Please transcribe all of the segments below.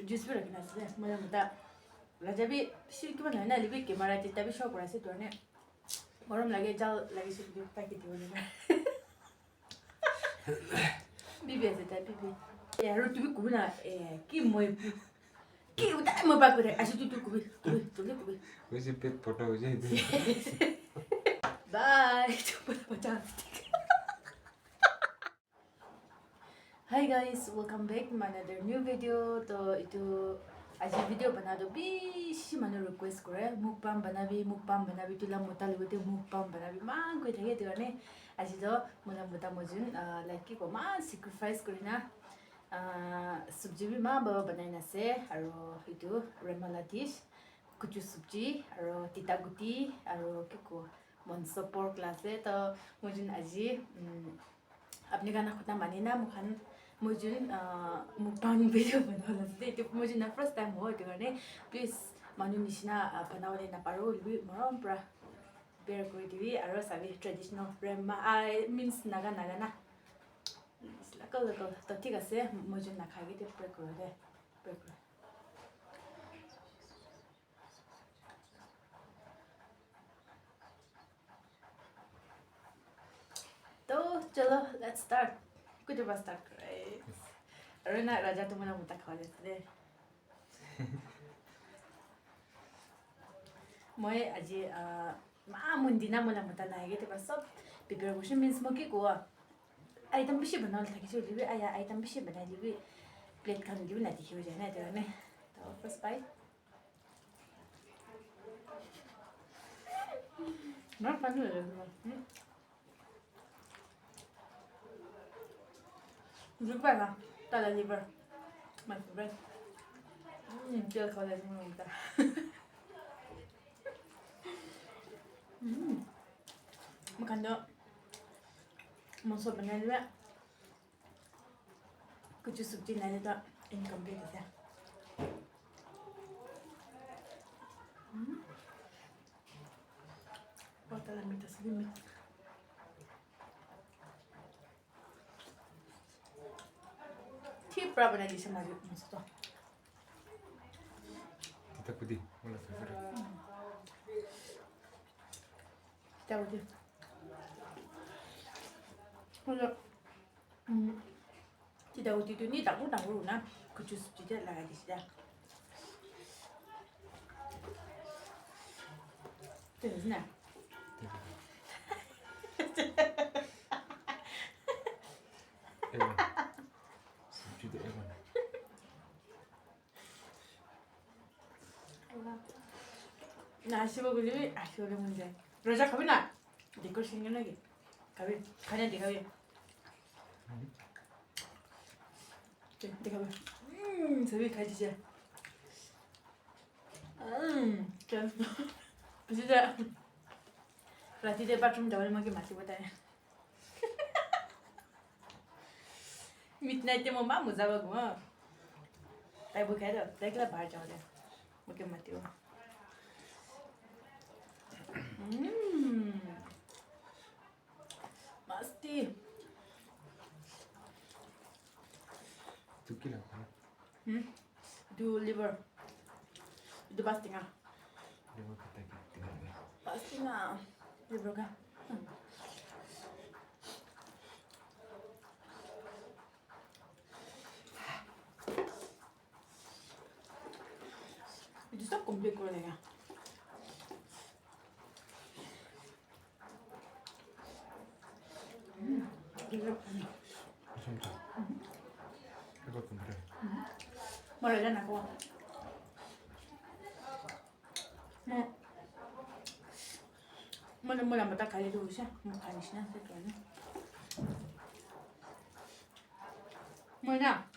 juice भी रखना चाहिए मुझे बता राजा भी सिर्फ क्यों ना लिबी के मारा चित्ता भी शौक रहा से तो ने मरम लगे जाल लगे सिर्फ भी पैकेट ही होने बीबी ऐसे टाइप बीबी यार तू भी कुबी ना कि उधर मैं बात करे ऐसे तू कुबी वैसे पेट पोटा हो जाए बाय बचा Hi guys, welcome back to my another new video. तो itu aja video बना दो बीसी मनो request करे mukbang बनाबी तुला मोटा लेबे तो mukbang बनाबी मां कोई थे तो ने आज तो मुला मोटा मजुन लाइक की को मां sacrifice करिना सब्जी भी मां बाबा बनाइना से আৰু itu remala dish कुचु सब्जी আৰু तिता गुटी আৰু केको monso pork लासे तो मुजुन आजी अपने गाना खुद ना माने ना मुझे mukbang video बनाना है तो मुझे ना first time हो तो करने please मानो निशना बनाने ना पारो भी मरम प्रा बेर कोई टीवी और सभी traditional रेमा means naga ना लकल तो ठीक है से मुझे ना खाएगी तो प्रे करो दे प्रे करो तो चलो let's start कुछ बात start करें अरे ना राजा तो मना मुता खा लेते हैं मैं आज माँ मुंडी ना मना मुता ना है कि बस सब preparation means मौके को आइटम भी शी बना लेते हैं किसी भी आया आइटम भी शी बना ली प्लेट खाने ली ना दिखी हो जाए ना तो ने तो first bite ना पानी ले लो Liver lah, tala liver, my favorite. Jangan kau dah semua minta. Makan dok, masuk benar juga. Kucu subji nanya tak incomplete saja. Botol minta sedikit. Tip berapa lagi sama maksud tu? Kita putih, mula favorite. Kita putih. Mula, tidak putih tu ni tak tahu na, kucing tidak lagi sudah. Terus na. ना आशिबो गुली आशिबो मुंजे रोजा खाबी ना देखो single लगे खाबी खाने दिखाबी दिखाबी सभी खा दीजिए चल बुझिया राती दे बाथरूम जावल मगे मासी बताए मिडनाइट ते मम्मा मुजाबा गो ताई बुखाय दो देखला बाहर जावले मगे मातियो Masti. Tu kila apa? Du liver. Du pasti nggak? Liver kita tinggal ni. Pasti nggak. Liver kan? Itu tak komplit kau ni kan? Macam tu. Apa pun boleh. Boleh kan aku? Mula mata kali dulu sih, makan di sini sekarang. Mana?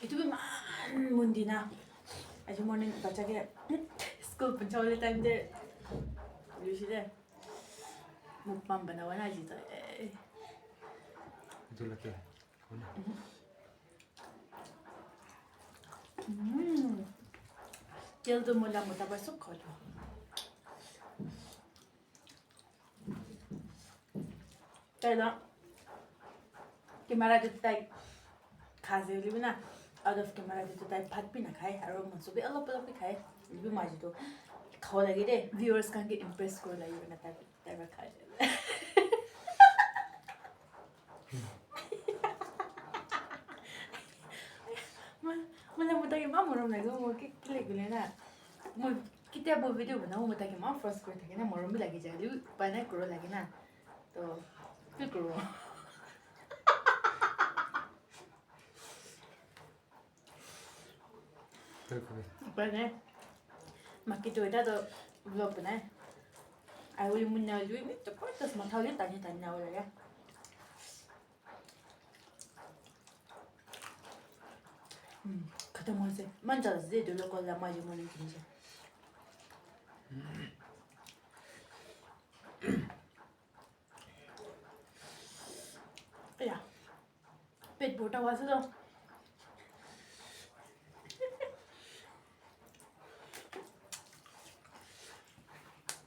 Itu memang mundina. Aja morning baca ke school pencari time deh. Lucu deh. Mukbang banawan aja tu. Itu lagi. Dia tu mula masuk kalau. Tapi lah, kemarin tu tak khas je, lebih na out of camera तो ताई भात भी ना खाए और मन सुबह अलग अलग भी खाए ये भी माजी तो खाओ लगे दे व्यूअर्स का के इम्प्रेस कर लगे ना ताई खाए मलाई मुताकी मा मरम लाग्यो म के लेख्ने ना म किता अब भिडियो बनाऊ मुताकी मा फर्स्ट कर থাকে না মরম भी লাগি যায় পানা করে লাগে না তো কি করব 그래. পানা মাকি তো এটা তো vlog बनाए आई will मुन्ना जुई में तो कोर्स मा थाले तानी तानी ना वाला या खत्म हो से मन चल से दो लोग ला माजी मोनी किंजे या पेट बोटा वासे तो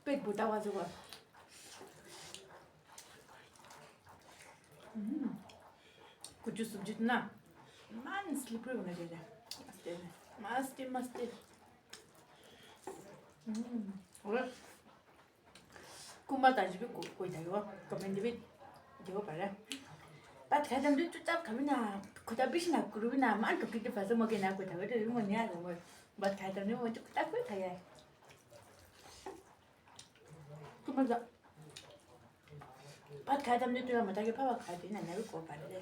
पेट बोटा वासे को कुछ सब्जी ना मान स्लीपर होना चाहिए मस्त मस्त और कुम्बा ताजी भी कोई था वो कमेंट भी जो पर है बात खाते हम तो चुपचाप खावी ना खुदा भी ना करूँ भी ना मान तो कितने पैसे मगे ना कोई था वो तो मन यार वो बात खाते हम वो चुपचाप कोई था यार कुम्बा जा बात खाते हम तो हम ताकि पापा खाते ना नहीं को पाले दे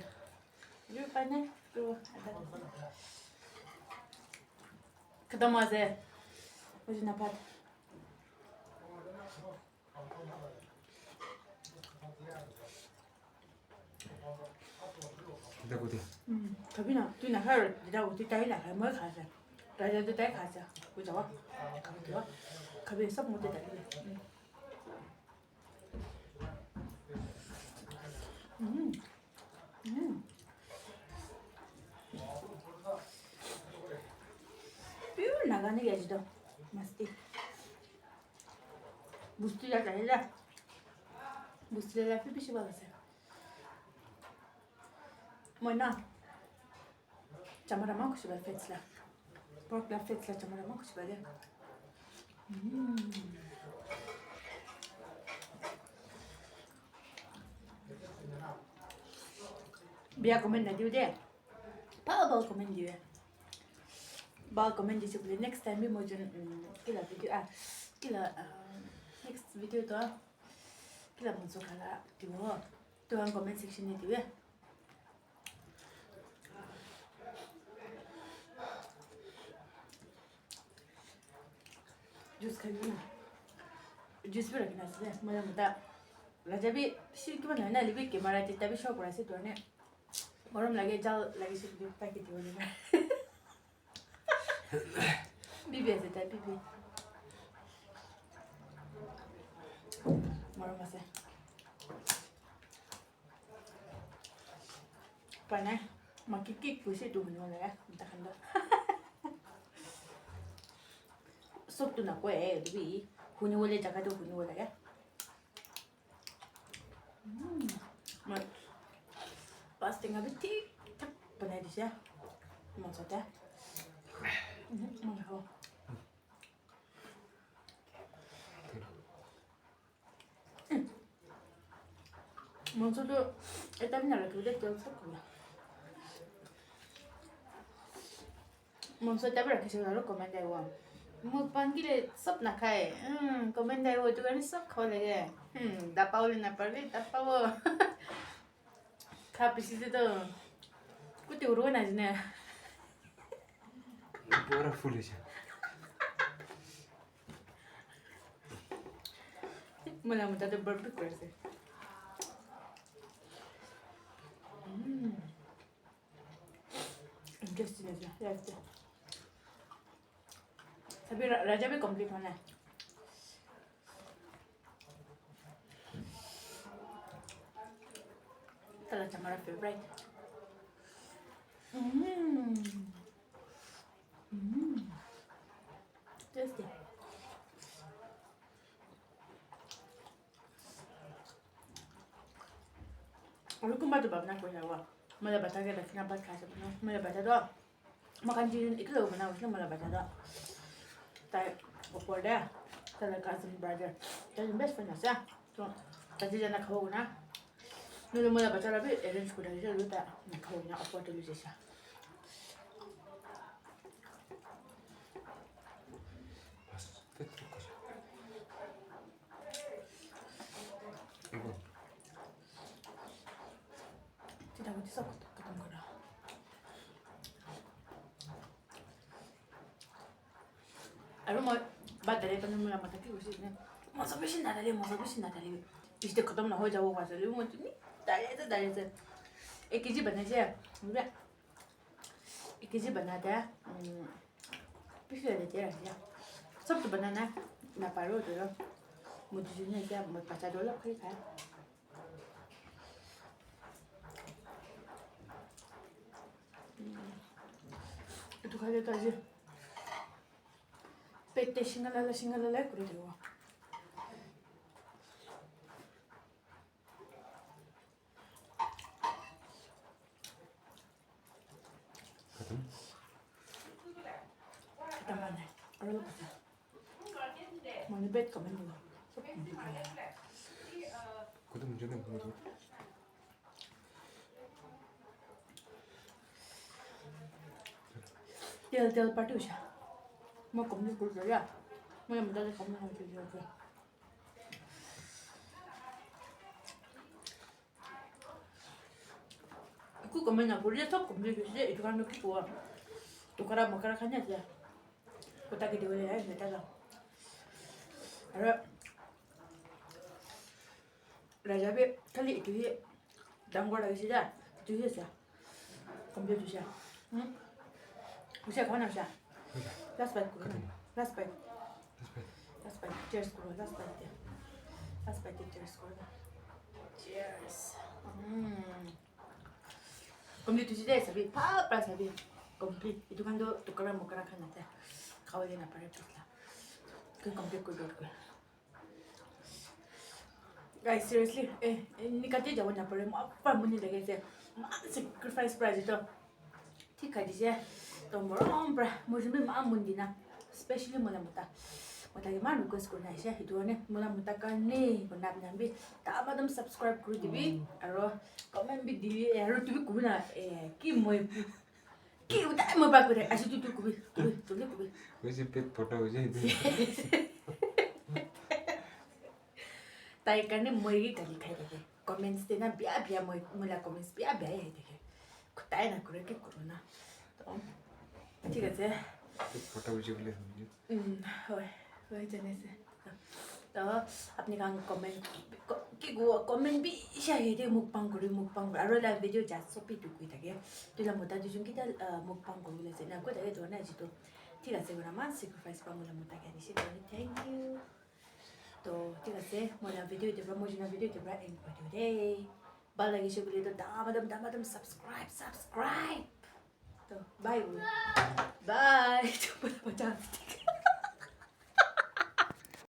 ये पाने तो खत्म हो जाए मुझे ना बात 근데 어디? कभी ना तू ना खा जितना उतनी टाइम ना खाए मैं खा जा राजा तो टाइम खा जा कुछ जावा कभी जावा कभी सब मुझे डालिए प्योर नागा ने गया जितो मस्ती बुस्ती जा चाहिए बुस्ती जा फिर पीछे वाला से Moina. Chamara manko shiba fetsla. Pork la fetsla chamara manko shiba de. Biar komen na diu de. Pa bal komen diu. Bal komen di sebelum next time bi mojun kila video kila next video to kila monso kala diu. To ang comment section ni diu. Juice खाइए ना juice भी रखना चाहिए मजा मजा राजा भी शीर की बनाना Libby के मारा जितना भी शौक रहा से तो ने मरम लगे जाल लगे से भी पैकेट होने में बीबी ऐसे था बीबी मरम ऐसे पढ़ना माकी केक पुशी तो होने वाला है इंतखाब 속도 나고 애 우리 훈이 원래 작아도 훈이 원래야 뭐 파스팅 하면 틱탁 보내주세요 먼저 돼 먼저 먼저도 일단 나를 그대 또 섞어요 먼저 답을 이렇게 제가 코멘트하고 mukbang gile सब ना खाए कमेंट है वो तो मैंने सब खा लेंगे दबाव लेना पड़े दबाव खा पीछे से तो कुछ उड़ो ना जिन्हें 뭐라 풀리지? मला मुझे तो बर्फी कर से इंटरेस्टिंग है यार अभी राजा भी कंप्लीट होना है तला हमारा फेवरेट टेस्टी और कुम्बा तो बाबना कोई ना हुआ मुझे बता के रखना बात खा सकते मुझे बता दो makan jin iklo bana usna mala bata tai opor da tala cousin brother tala best friend asa to tadi jana kau na nulu mala bata rabi arrange kuda dia luta na kau na opor tu lusa 뺏을 거죠. 이거 tidak bisa ketemu kena Aru mau badare kan mula mata ki usi ne masa bishin na dare işte kadam na hoca wo wasa lu mo ni dare ikinci bana je mura ikinci bana da bir şey de ya sabtu bana na paro de mo dijine ya mo pata dola kri ka itu kali tadi pette 싱갈랄라 그래 되고 가든 잠깐만요. 알아보자. 뭐니 뱃 가면 되고. 그도 문제는 뭐죠? tel patusa. Mau komni kurang ya. Mau yang mudah komni mau jadi apa? Aku komni nak boleh tak komni bisa itu kan nak kuat. Tukar makara kan aja. Kota kita boleh ya, kita lah. Ada raja be kali itu dia dangguar lagi saja. Itu dia saja. Komni tu saja. Usia kawan apa? Last bite. Last bite. Cheers kuro. Last bite. Cheers kuro. Cheers. Komni tu saja sabi. Apa sabi? Komni itu kan tu tukar makara kan aja. Kau dia nak pergi lah. Kan komni kuro. Guys, seriously, ni kata jawab nak pergi. Apa muni lagi saya? Sacrifice price itu. ठीक है जी तो मोरम ब्रा मुझे मा मुंदिना specially मला मुता के मा request करना है हितोने मला मुता करने को नाम भी ताबदम सब्सक्राइब कर दिबी और कमेंट भी दिबी और तू भी कुना की मोय की उता म बा करे आसी तू कुबी वैसे पे फोटो हो जाए ताई करने मोय की कली खाई देखे कमेंट्स देना बिया मोय मला कमेंट्स बिया है देखे कुताई ना करे के कोरोना तो ठीक है फोटो वीडियो ले वही जाने से तो अपने काम कमेंट कि वो कमेंट भी शायद है मुकबांग और लाइव वीडियो जात सोपी टू कोई तक तो ला मोटा जो किता मुकबांग को ले से ना को तक तो ना जी तो ठीक है वो ना सैक्रिफाइस पा मोला मोटा के निसे थैंक यू तो ठीक है मोला वीडियो देबा मोजना वीडियो देबा एंड को today balagi siya boleh tu damadam subscribe तो बाय बाय